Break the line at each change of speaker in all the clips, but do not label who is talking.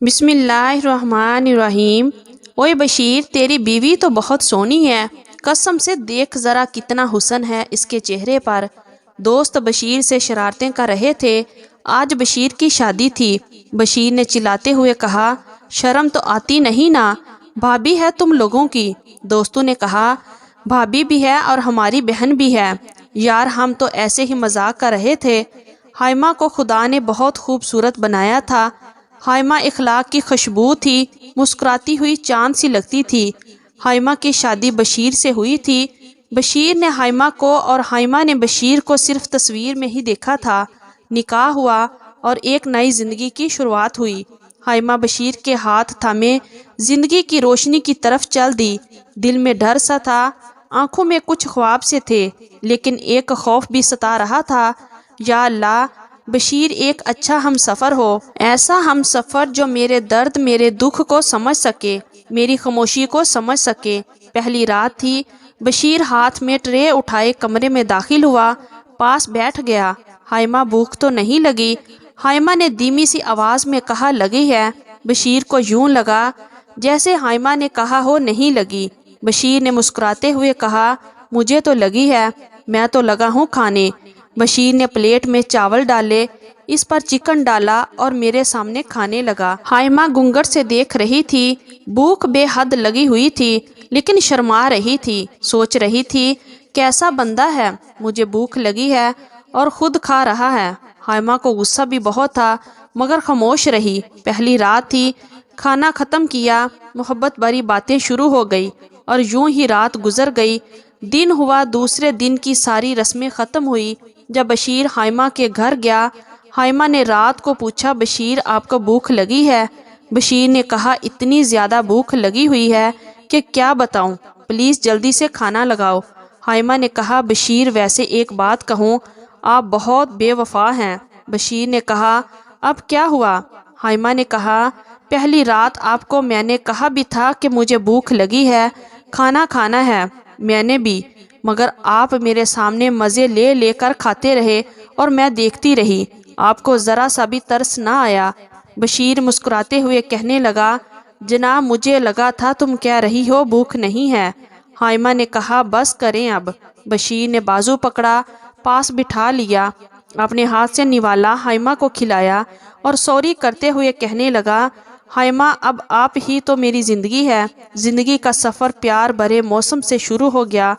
بسم اللہ الرحمن الرحیم۔ اوے بشیر، تیری بیوی تو بہت سونی ہے، قسم سے دیکھ ذرا کتنا حسن ہے اس کے چہرے پر۔ دوست بشیر سے شرارتیں کر رہے تھے۔ آج بشیر کی شادی تھی۔ بشیر نے چلاتے ہوئے کہا، شرم تو آتی نہیں نا، بھابی ہے تم لوگوں کی۔ دوستوں نے کہا، بھابی بھی ہے اور ہماری بہن بھی ہے یار، ہم تو ایسے ہی مذاق کر رہے تھے۔ ہائمہ کو خدا نے بہت خوبصورت بنایا تھا۔ ہائمہ اخلاق کی خوشبو تھی، مسکراتی ہوئی چاند سی لگتی تھی۔ ہائمہ کی شادی بشیر سے ہوئی تھی۔ بشیر نے ہائمہ کو اور ہائمہ نے بشیر کو صرف تصویر میں ہی دیکھا تھا۔ نکاح ہوا اور ایک نئی زندگی کی شروعات ہوئی۔ ہائمہ بشیر کے ہاتھ تھامے زندگی کی روشنی کی طرف چل دی۔ دل میں ڈر سا تھا، آنکھوں میں کچھ خواب سے تھے، لیکن ایک خوف بھی ستا رہا تھا، یا اللہ بشیر ایک اچھا ہم سفر ہو، ایسا ہم سفر جو میرے درد میرے دکھ کو سمجھ سکے، میری خاموشی کو سمجھ سکے۔ پہلی رات تھی۔ بشیر ہاتھ میں ٹرے اٹھائے کمرے میں داخل ہوا، پاس بیٹھ گیا۔ ہائمہ بھوک تو نہیں لگی؟ ہائمہ نے دھیمی سی آواز میں کہا، لگی ہے۔ بشیر کو یوں لگا جیسے ہائمہ نے کہا ہو نہیں لگی۔ بشیر نے مسکراتے ہوئے کہا، مجھے تو لگی ہے، میں تو لگا ہوں کھانے۔ بشیر نے پلیٹ میں چاول ڈالے، اس پر چکن ڈالا اور میرے سامنے کھانے لگا۔ ہائمہ گنگٹ سے دیکھ رہی تھی، بھوک بے حد لگی ہوئی تھی، لیکن شرما رہی تھی۔ سوچ رہی تھی، کیسا بندہ ہے، مجھے بھوک لگی ہے اور خود کھا رہا ہے۔ ہائمہ کو غصہ بھی بہت تھا، مگر خاموش رہی۔ پہلی رات تھی، کھانا ختم کیا، محبت بھری باتیں شروع ہو گئی، اور یوں ہی رات گزر گئی۔ دن ہوا، دوسرے دن کی ساری رسمیں ختم ہوئی۔ جب بشیر ہائمہ کے گھر گیا، ہائمہ نے رات کو پوچھا، بشیر آپ کو بھوک لگی ہے؟ بشیر نے کہا، اتنی زیادہ بھوک لگی ہوئی ہے کہ کیا بتاؤں، پلیز جلدی سے کھانا لگاؤ۔ ہائمہ نے کہا، بشیر ویسے ایک بات کہوں، آپ بہت بے وفا ہیں۔ بشیر نے کہا، اب کیا ہوا؟ ہائمہ نے کہا، پہلی رات آپ کو میں نے کہا بھی تھا کہ مجھے بھوک لگی ہے، کھانا کھانا ہے، میں نے بھی، مگر آپ میرے سامنے مزے لے لے کر کھاتے رہے اور میں دیکھتی رہی، آپ کو ذرا سا بھی ترس نہ آیا۔ بشیر مسکراتے ہوئے کہنے لگا، جناب مجھے لگا تھا تم کہہ رہی ہو بھوک نہیں ہے۔ ہائمہ نے کہا، بس کریں اب۔ بشیر نے بازو پکڑا، پاس بٹھا لیا، اپنے ہاتھ سے نوالا، ہائمہ کو کھلایا اور سوری کرتے ہوئے کہنے لگا، ہائمہ اب آپ ہی تو میری زندگی ہے۔ زندگی کا سفر پیار بھرے موسم سے شروع ہو گیا۔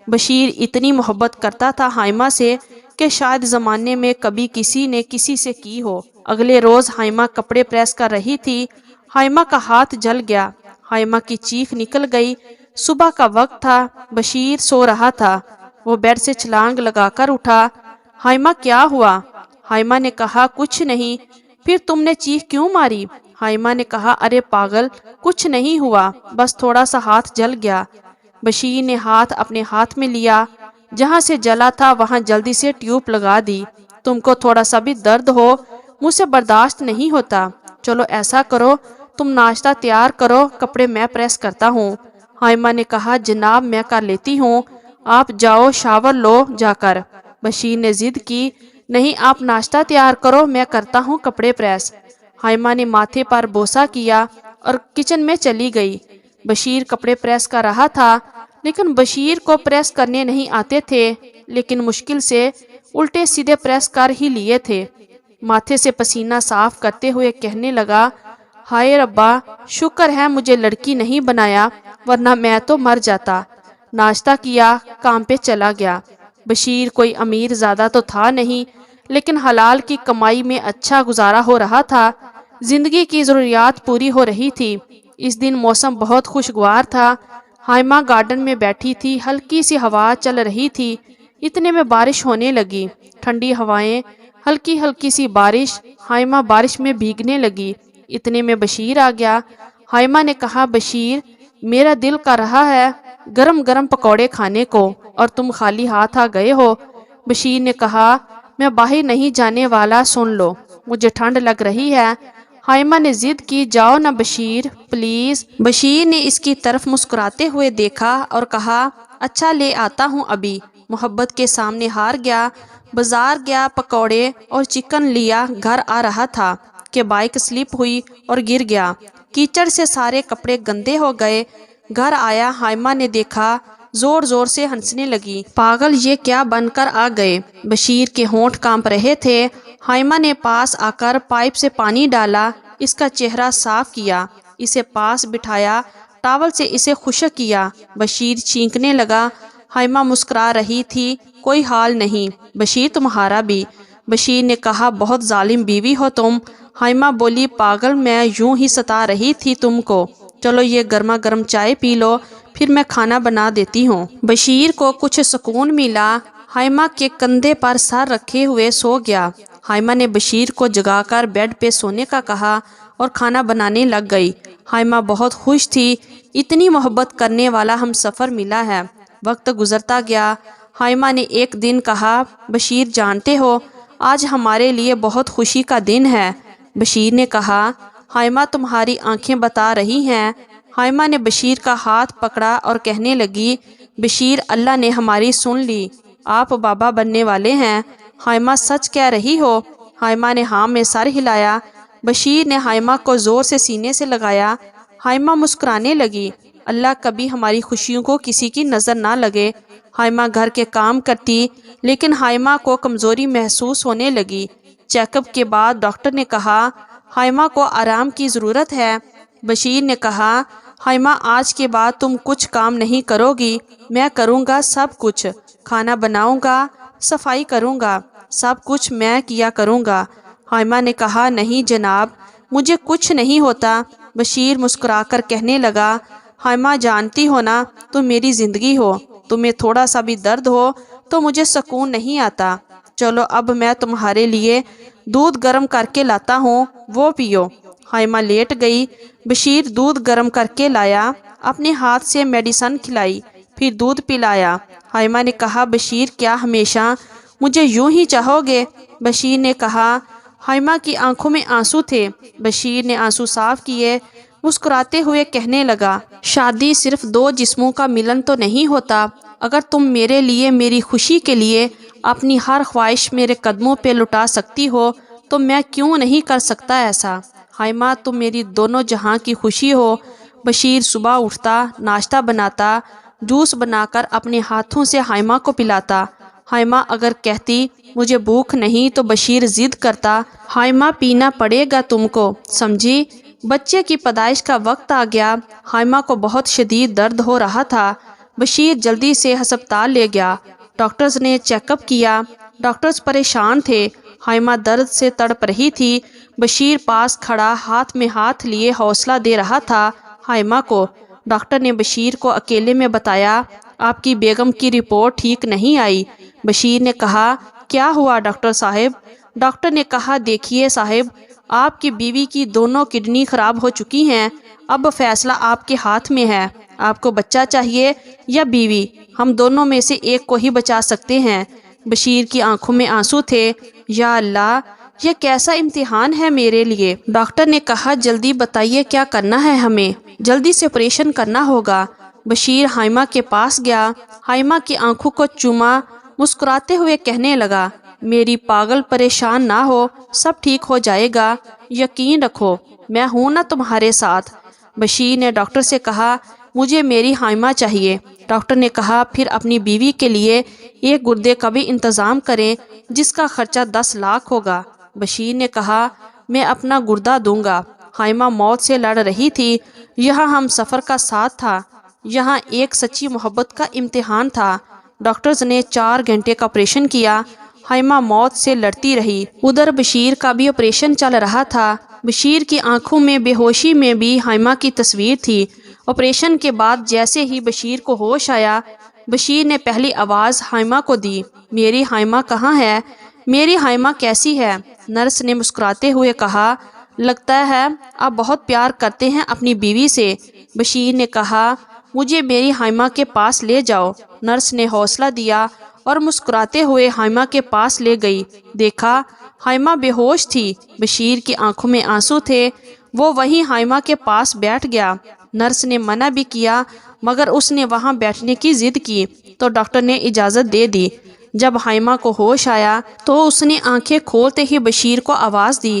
بشیر اتنی محبت کرتا تھا ہائمہ سے کہ شاید زمانے میں کبھی کسی نے کسی سے کی ہو۔ اگلے روز ہائمہ کپڑے پریس کر رہی تھی، ہائمہ کا ہاتھ جل گیا، ہائمہ کی چیخ نکل گئی۔ صبح کا وقت تھا، بشیر سو رہا تھا، وہ بیڈ سے چھلانگ لگا کر اٹھا۔ ہائمہ کیا ہوا؟ ہائمہ نے کہا، کچھ نہیں۔ پھر تم نے چیخ کیوں ماری؟ ہائمہ نے کہا، ارے پاگل، کچھ نہیں ہوا، بس تھوڑا سا ہاتھ جل گیا۔ بشیر نے ہاتھ اپنے ہاتھ میں لیا، جہاں سے جلا تھا وہاں جلدی سے ٹیوب لگا دی۔ تم کو تھوڑا سا بھی درد ہو، مجھ سے برداشت نہیں ہوتا۔ چلو ایسا کرو، تم ناشتہ تیار کرو، کپڑے میں پریس کرتا ہوں۔ ہائمہ نے کہا، جناب میں کر لیتی ہوں، آپ جاؤ شاور لو جا کر۔ بشیر نے ضد کی، نہیں آپ ناشتہ تیار کرو، میں کرتا ہوں کپڑے پریس۔ ہائمہ نے ماتھے پر بوسہ کیا اور کچن میں چلی گئی۔ بشیر کپڑے پریس کر رہا تھا، لیکن بشیر کو پریس کرنے نہیں آتے تھے، لیکن مشکل سے الٹے سیدھے پریس کر ہی لیے تھے۔ ماتھے سے پسینہ صاف کرتے ہوئے کہنے لگا، ہائے ربا، شکر ہے مجھے لڑکی نہیں بنایا، ورنہ میں تو مر جاتا۔ ناشتہ کیا، کام پہ چلا گیا۔ بشیر کوئی امیر زادہ تو تھا نہیں، لیکن حلال کی کمائی میں اچھا گزارا ہو رہا تھا، زندگی کی ضروریات پوری ہو رہی تھی۔ اس دن موسم بہت خوشگوار تھا۔ ہائمہ گارڈن میں بیٹھی تھی، ہلکی سی ہوا چل رہی تھی، اتنے میں بارش ہونے لگی، ٹھنڈی ہوائیں، ہلکی ہلکی سی بارش۔ ہائمہ بارش میں بھیگنے لگی، اتنے میں بشیر آ گیا۔ ہائمہ نے کہا، بشیر میرا دل کر رہا ہے گرم گرم پکوڑے کھانے کو، اور تم خالی ہاتھ آ گئے ہو۔ بشیر نے کہا، میں باہر نہیں جانے والا، سن لو، مجھے ٹھنڈ لگ رہی ہے۔ ہائمہ نے ضد کی، جاؤ نا بشیر پلیز۔ بشیر نے اس کی طرف مسکراتے ہوئے دیکھا اور کہا، اچھا لے آتا ہوں ابھی۔ محبت کے سامنے ہار گیا، بازار گیا، پکوڑے اور چکن لیا، گھر آ رہا تھا۔ کہ بائک سلپ ہوئی اور گر گیا۔ کیچڑ سے سارے کپڑے گندے ہو گئے۔ گھر آیا، حائمہ نے دیکھا، زور زور سے ہنسنے لگی۔ پاگل، یہ کیا بن کر آ گئے؟ بشیر کے ہونٹ کانپ رہے تھے۔ حائمہ نے پاس آ کر پائپ سے پانی ڈالا، اس کا چہرہ صاف کیا، اسے پاس بٹھایا، ٹاول سے اسے خشک کیا۔ بشیر چینکنے لگا۔ حائمہ مسکرا رہی تھی۔ کوئی حال نہیں بشیر تمہارا بھی۔ بشیر نے کہا، بہت ظالم بیوی ہو تم۔ حائمہ بولی، پاگل، میں یوں ہی ستا رہی تھی تم کو۔ چلو یہ گرما گرم چائے پی لو، پھر میں کھانا بنا دیتی ہوں۔ بشیر کو کچھ سکون ملا۔ حائمہ کے کندھے پر سر رکھے ہوئے سو گیا۔ حائمہ نے بشیر کو جگا کر بیڈ پہ سونے کا کہا اور کھانا بنانے لگ گئی۔ حائمہ بہت خوش تھی، اتنی محبت کرنے والا ہم سفر ملا ہے۔ وقت گزرتا گیا۔ حائمہ نے ایک دن کہا، بشیر جانتے ہو آج ہمارے لیے بہت خوشی کا دن ہے۔ بشیر نے کہا، حائمہ تمہاری آنکھیں بتا رہی ہیں۔ حائمہ نے بشیر کا ہاتھ پکڑا اور کہنے لگی، بشیر، اللہ نے ہماری سن لی، آپ بابا بننے والے ہیں۔ حائمہ سچ کہہ رہی ہو؟ حائمہ نے ہاں میں سر ہلایا۔ بشیر نے حائمہ کو زور سے سینے سے لگایا۔ حائمہ مسکرانے لگی۔ اللہ کبھی ہماری خوشیوں کو کسی کی نظر نہ لگے۔ حائمہ گھر کے کام کرتی، لیکن حائمہ کو کمزوری محسوس ہونے لگی۔ چیک اپ کے بعد ڈاکٹر نے کہا، حائمہ کو آرام کی ضرورت ہے۔ بشیر نے کہا، حائمہ آج کے بعد تم کچھ کام نہیں کرو گی، میں کروں گا سب کچھ، کھانا بناؤں گا، صفائی کروں گا، سب کچھ میں کیا کروں گا۔ حائمہ نے کہا، نہیں جناب، مجھے کچھ نہیں ہوتا۔ بشیر مسکرا کر کہنے لگا، حائمہ جانتی ہو نا تم میری زندگی ہو، تمہیں تھوڑا سا بھی درد ہو تو مجھے سکون نہیں آتا۔ چلو اب میں تمہارے لیے دودھ گرم کر کے لاتا ہوں، وہ پیو۔ حائمہ لیٹ گئی۔ بشیر دودھ گرم کر کے لایا، اپنے ہاتھ سے میڈیسن کھلائی، پھر دودھ پلایا۔ حائمہ نے کہا، بشیر کیا ہمیشہ مجھے یوں ہی چاہو گے؟ بشیر نے کہا۔ حائمہ کی آنکھوں میں آنسو تھے۔ بشیر نے آنسو صاف کیے، مسکراتے ہوئے کہنے لگا، شادی صرف دو جسموں کا ملن تو نہیں ہوتا۔ اگر تم میرے لیے، میری خوشی کے لیے اپنی ہر خواہش میرے قدموں پہ لٹا سکتی ہو تو میں کیوں نہیں کر سکتا ایسا؟ حائمہ تم میری دونوں جہاں کی خوشی ہو۔ بشیر صبح اٹھتا، ناشتہ بناتا، جوس بنا کر اپنے ہاتھوں سے حائمہ کو پلاتا۔ حائمہ اگر کہتی مجھے بھوک نہیں تو بشیر ضد کرتا، حائمہ پینا پڑے گا تم کو، سمجھی؟ بچے کی پیدائش کا وقت آ گیا۔ حائمہ کو بہت شدید درد ہو رہا تھا۔ بشیر جلدی سے ہسپتال لے گیا۔ ڈاکٹرز نے چیک اپ کیا۔ ڈاکٹرز پریشان تھے۔ حائمہ درد سے تڑپ رہی تھی۔ بشیر پاس کھڑا ہاتھ میں ہاتھ لیے حوصلہ دے رہا تھا حائمہ کو۔ ڈاکٹر نے بشیر کو اکیلے میں بتایا، آپ کی بیگم کی رپورٹ ٹھیک نہیں آئی۔ بشیر نے کہا، کیا ہوا ڈاکٹر صاحب؟ ڈاکٹر نے کہا، دیکھیے صاحب، آپ کی بیوی کی دونوں کڈنی خراب ہو چکی ہیں، اب فیصلہ آپ کے ہاتھ میں ہے، آپ کو بچہ چاہیے یا بیوی، ہم دونوں میں سے ایک کو ہی بچا سکتے ہیں۔ بشیر کی آنکھوں میں آنسو تھے۔ یا اللہ، یہ کیسا امتحان ہے میرے لیے۔ ڈاکٹر نے کہا، جلدی بتائیے کیا کرنا ہے، ہمیں جلدی سے آپریشن کرنا ہوگا۔ بشیر حائمہ کے پاس گیا، حائمہ کی آنکھوں کو چوما، مسکراتے ہوئے کہنے لگا، میری پاگل پریشان نہ ہو، سب ٹھیک ہو جائے گا، یقین رکھو، میں ہوں نا تمہارے ساتھ۔ بشیر نے ڈاکٹر سے کہا، مجھے میری حائمہ چاہیے۔ ڈاکٹر نے کہا، پھر اپنی بیوی کے لیے ایک گردے کا بھی انتظام کریں جس کا خرچہ 10 لاکھ ہوگا۔ بشیر نے کہا، میں اپنا گردہ دوں گا۔ حائمہ موت سے لڑ رہی تھی۔ یہاں ہم سفر کا ساتھ تھا، یہاں ایک سچی محبت کا امتحان تھا۔ ڈاکٹرز نے 4 گھنٹے کا آپریشن کیا۔ حائمہ موت سے لڑتی رہی۔ ادھر بشیر کا بھی آپریشن چل رہا تھا۔ بشیر کی آنکھوں میں بے ہوشی میں بھی حائمہ کی تصویر تھی۔ آپریشن کے بعد جیسے ہی بشیر کو ہوش آیا، بشیر نے پہلی آواز حائمہ کو دی، میری حائمہ کہاں ہے؟ میری حائمہ کیسی ہے؟ نرس نے مسکراتے ہوئے کہا، لگتا ہے آپ بہت پیار کرتے ہیں اپنی بیوی سے۔ بشیر نے کہا، مجھے میری حائمہ کے پاس لے جاؤ۔ نرس نے حوصلہ دیا اور مسکراتے ہوئے حائمہ کے پاس لے گئی۔ دیکھا، حائمہ بے ہوش تھی۔ بشیر کی آنکھوں میں آنسو تھے۔ وہ وہیں حائمہ کے پاس بیٹھ گیا۔ نرس نے منع بھی کیا مگر اس نے وہاں بیٹھنے کی ضد کی تو ڈاکٹر نے اجازت دے دی۔ جب حائمہ کو ہوش آیا تو اس نے آنکھیں کھولتے ہی بشیر کو آواز دی،